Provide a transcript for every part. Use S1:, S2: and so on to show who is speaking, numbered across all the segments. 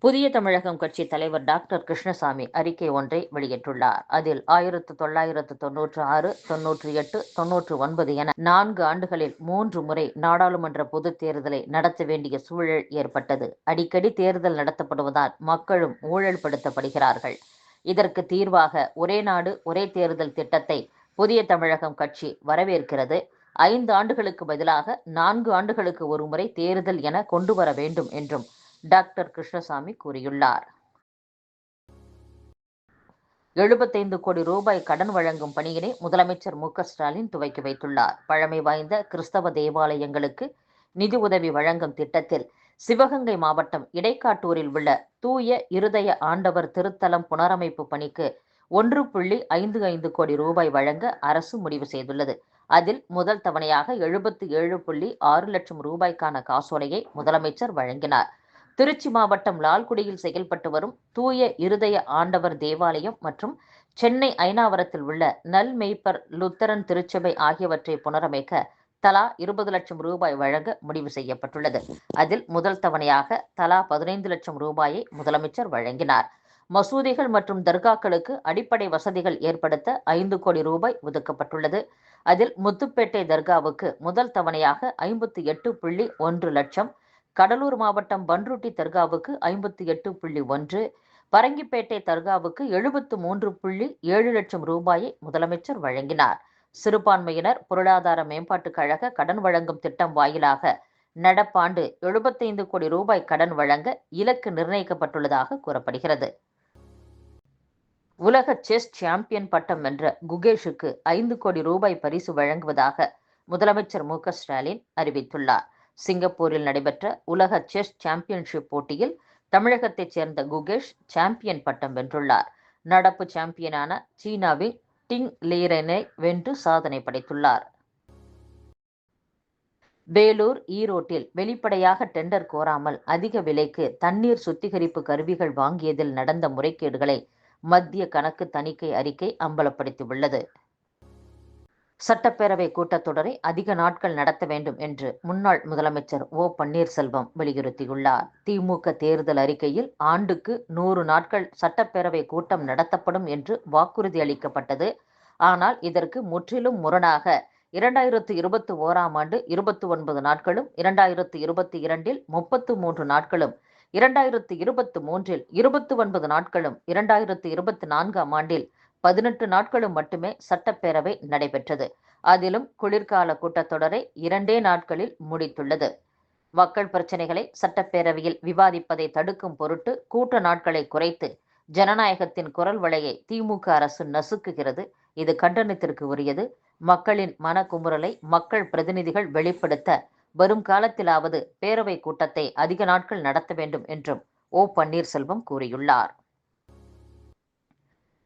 S1: புதிய தமிழகம் கட்சி தலைவர் டாக்டர் கிருஷ்ணசாமி அறிக்கை ஒன்றை வெளியிட்டுள்ளார். அதில் 1996, 98, 99 என 4 ஆண்டுகளில் 3 முறை நாடாளுமன்ற பொதுத் தேர்தலை நடத்த வேண்டிய சூழல் ஏற்பட்டது. அடிக்கடி தேர்தல் நடத்தப்படுவதால் மக்களும் ஊழல்படுத்தப்படுகிறார்கள். இதற்கு தீர்வாக ஒரே நாடு ஒரே தேர்தல் திட்டத்தை புதிய தமிழகம் கட்சி வரவேற்கிறது. 5 ஆண்டுகளுக்கு பதிலாக 4 ஆண்டுகளுக்கு ஒருமுறை தேர்தல் என கொண்டு வர வேண்டும் என்றும் டாக்டர் கிருஷ்ணசாமி கூறியுள்ளார். 75 கோடி ரூபாய் கடன் வழங்கும் பணியினை முதலமைச்சர் மு.க.ஸ்டாலின் துவக்கி வைத்துள்ளார். பழமை வாய்ந்த கிறிஸ்தவ தேவாலயங்களுக்கு நிதி உதவி வழங்கும் திட்டத்தில் சிவகங்கை மாவட்டம் இடைக்காட்டூரில் உள்ள தூய இருதய ஆண்டவர் திருத்தலம் புனரமைப்பு பணிக்கு 1.55 கோடி ரூபாய் வழங்க அரசு முடிவு செய்துள்ளது. அதில் முதல் தவணையாக 77.6 லட்சம் ரூபாய்க்கான காசோலையை முதலமைச்சர் வழங்கினார். திருச்சி மாவட்டம் லால்குடியில் செயல்பட்டு வரும் தூய இருதய ஆண்டவர் தேவாலயம் மற்றும் சென்னை ஐனாவரத்தில் உள்ள நல்மெய்ப்பர் லுத்தரன் திருச்சபை ஆகியவற்றை புனரமைக்க தலா 20 லட்சம் ரூபாய் வழங்க முடிவு செய்யப்பட்டுள்ளது. அதில் முதல் தவணையாக தலா 15 லட்சம் ரூபாயை முதலமைச்சர் வழங்கினார். மசூதிகள் மற்றும் தர்காக்களுக்கு அடிப்படை வசதிகள் ஏற்படுத்த 5 கோடி ரூபாய் ஒதுக்கப்பட்டுள்ளது. அதில் முத்துப்பேட்டை தர்காவுக்கு முதல் தவணையாக 58.1 லட்சம், கடலூர் மாவட்டம் பன்ருட்டி தர்காவுக்கு 58.1, பரங்கிப்பேட்டை தர்காவுக்கு 73.7 லட்சம் ரூபாயை முதலமைச்சர் வழங்கினார். சிறுபான்மையினர் பொருளாதார மேம்பாட்டுக் கழக கடன் வழங்கும் திட்டம் வாயிலாக நடப்பாண்டு 75 கோடி ரூபாய் கடன் வழங்க இலக்கு நிர்ணயிக்கப்பட்டுள்ளதாக கூறப்படுகிறது. உலக செஸ் சாம்பியன் பட்டம் வென்ற குகேஷுக்கு 5 கோடி ரூபாய் பரிசு வழங்குவதாக முதலமைச்சர் மு.க.ஸ்டாலின் அறிவித்துள்ளார். சிங்கப்பூரில் நடைபெற்ற உலக செஸ் சாம்பியன்ஷிப் போட்டியில் தமிழகத்தைச் சேர்ந்த குகேஷ் சாம்பியன் பட்டம் வென்றுள்ளார். நடப்பு சாம்பியனான சீனாவின் டிங் லீரனை வென்று சாதனை படைத்துள்ளார். வேலூர், ஈரோட்டில் வெளிப்படையாக டெண்டர் கோராமல் அதிக விலைக்கு தண்ணீர் சுத்திகரிப்பு கருவிகள் வாங்கியதில் நடந்த முறைகேடுகளை மத்திய கணக்கு தணிக்கை அறிக்கை அம்பலப்படுத்தியுள்ளது. சட்டப்பேரவை கூட்டத்தொடரை அதிக நாட்கள் நடத்த வேண்டும் என்று முன்னாள் முதலமைச்சர் ஓ. பன்னீர்செல்வம் வலியுறுத்தியுள்ளார். திமுக தேர்தல் அறிக்கையில் ஆண்டுக்கு 100 நாட்கள் சட்டப்பேரவை கூட்டம் நடத்தப்படும் என்று வாக்குறுதி அளிக்கப்பட்டது. ஆனால் இதற்கு முற்றிலும் முரணாக 2021ஆம் ஆண்டு 29 நாட்களும், 2022இல் 33 நாட்களும், 2023இல் 29 நாட்களும், 2024ஆம் ஆண்டில் 18 நாட்களும் மட்டுமே சட்டப்பேரவை நடைபெற்றது. அதிலும் குளிர்கால கூட்டத்தொடரை 2 நாட்களில் முடித்துள்ளது. மக்கள் பிரச்சினைகளை சட்டப்பேரவையில் விவாதிப்பதை தடுக்கும் பொருட்டு கூட்ட நாட்களை குறைத்து ஜனநாயகத்தின் குரல் வளையை திமுக அரசு நசுக்குகிறது. இது கண்டனத்திற்கு உரியது. மக்களின் மனக்குமுறலை மக்கள் பிரதிநிதிகள் வெளிப்படுத்த வரும் காலத்திலாவது பேரவை கூட்டத்தை அதிக நாட்கள் நடத்த வேண்டும் என்றும் ஓ. பன்னீர்செல்வம் கூறியுள்ளார்.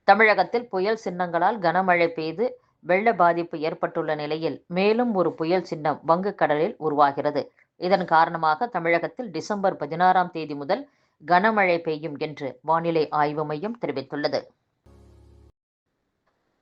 S1: தமிழகத்தில் புயல் சின்னங்களால் கனமழை பெய்து வெள்ள பாதிப்பு ஏற்பட்டுள்ள நிலையில் மேலும் ஒரு புயல் சின்னம் வங்கக்கடலில் உருவாகிறது. இதன் காரணமாக தமிழகத்தில் டிசம்பர் 16ஆம் தேதி முதல் கனமழை பெய்யும் என்று வானிலை ஆய்வு மையம் தெரிவித்துள்ளது.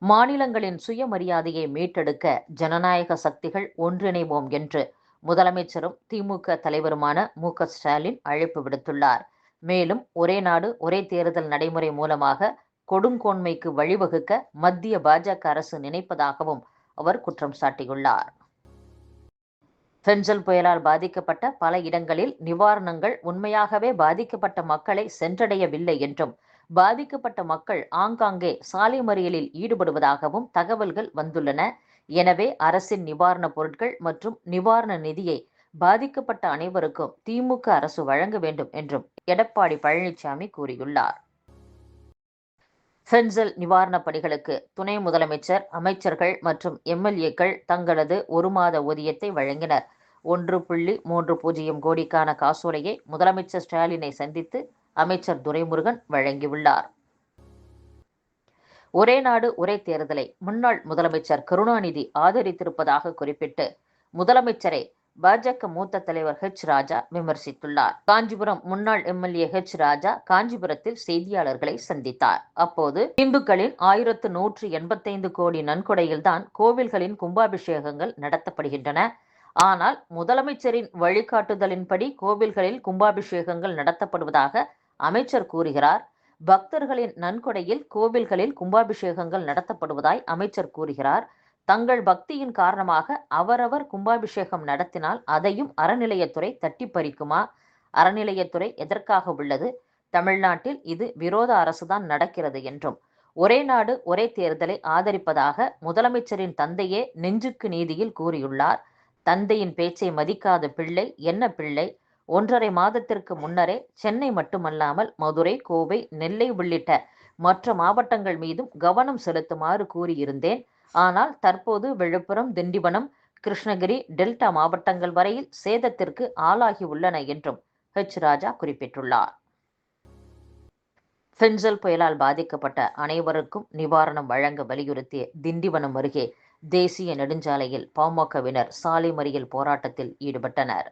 S1: மாநிலங்களின் சுயமரியாதையை மீட்டெடுக்க ஜனநாயக சக்திகள் ஒன்றிணைவோம் என்று முதலமைச்சரும் திமுக தலைவருமான மு.க.ஸ்டாலின் அழைப்பு விடுத்துள்ளார். மேலும் ஒரே நாடு ஒரே தேர்தல் நடைமுறை மூலமாக கொடுங்கோன்மைக்கு வழிவகுக்க மத்திய பாஜக அரசு நினைப்பதாகவும் அவர் குற்றம் சாட்டியுள்ளார். பென்சல் புயலால் பாதிக்கப்பட்ட பல இடங்களில் நிவாரணங்கள் உண்மையாகவே பாதிக்கப்பட்ட மக்களை சென்றடையவில்லை என்றும், பாதிக்கப்பட்ட மக்கள் ஆங்காங்கே சாலை மறியலில் ஈடுபடுவதாகவும் தகவல்கள் வந்துள்ளன. எனவே அரசின் நிவாரணப் பொருட்கள் மற்றும் நிவாரண நிதியை பாதிக்கப்பட்ட அனைவருக்கும் திமுக அரசு வழங்க வேண்டும் என்றும் எடப்பாடி பழனிசாமி கூறியுள்ளார். பென்சல் நிவாரணப் பணிகளுக்கு துணை முதலமைச்சர், அமைச்சர்கள் மற்றும் எம்.எல்.ஏக்கள் தங்களது 1 மாத ஊதியத்தை வழங்கினர். 1.30 கோடிக்கான காசோலையை முதலமைச்சர் ஸ்டாலினை சந்தித்து அமைச்சர் துரைமுருகன் வழங்கியுள்ளார். ஒரே நாடு ஒரே தேர்தலை முன்னாள் முதலமைச்சர் கருணாநிதி ஆதரித்திருப்பதாக குறிப்பிட்டு முதலமைச்சரை பாஜக மூத்த தலைவர் ஹெச். ராஜா விமர்சித்துள்ளார். காஞ்சிபுரம் முன்னாள் எம்.எல்.ஏ. ஹெச். ராஜா காஞ்சிபுரத்தில் செய்தியாளர்களை சந்தித்தார். அப்போது இந்துக்களின் 1185 கோடி நன்கொடையில்தான் கோவில்களின் கும்பாபிஷேகங்கள் நடத்தப்படுகின்றன. ஆனால் முதலமைச்சரின் வழிகாட்டுதலின்படி கோவில்களில் கும்பாபிஷேகங்கள் நடத்தப்படுவதாக அமைச்சர் கூறுகிறார். பக்தர்களின் நன்கொடையில் கோவில்களில் கும்பாபிஷேகங்கள் நடத்தப்படுவதாய் அமைச்சர் கூறுகிறார். தங்கள் பக்தியின் காரணமாக அவரவர் கும்பாபிஷேகம் நடத்தினால் அதையும் அறநிலையத்துறை தட்டி பறிக்குமா? அறநிலையத்துறை எதற்காக உள்ளது? தமிழ்நாட்டில் இது விரோத அரசுதான் நடக்கிறது என்றும், ஒரே நாடு ஒரே தேர்தலை ஆதரிப்பதாக முதலமைச்சரின் தந்தையே நெஞ்சுக்கு நீதியில் கூறியுள்ளார். தந்தையின் பேச்சை மதிக்காத பிள்ளை என்ன பிள்ளை? 1½ மாதத்திற்கு முன்னரே சென்னை மட்டுமல்லாமல் மதுரை, கோவை, நெல்லை உள்ளிட்ட மற்ற மாவட்டங்கள் மீதும் கவனம் செலுத்துமாறு கூறியிருந்தேன். ஆனால் தற்போது விழுப்புரம், திண்டிவனம், கிருஷ்ணகிரி, டெல்டா மாவட்டங்கள் வரையில் சேதத்திற்கு ஆளாகி உள்ளன என்றும் ராஜா குறிப்பிட்டுள்ளார். பென்சல் புயலால் பாதிக்கப்பட்ட அனைவருக்கும் நிவாரணம் வழங்க வலியுறுத்தி திண்டிவனம் அருகே தேசிய நெடுஞ்சாலையில் பாமகவினர் சாலை மறியல் போராட்டத்தில் ஈடுபட்டனர்.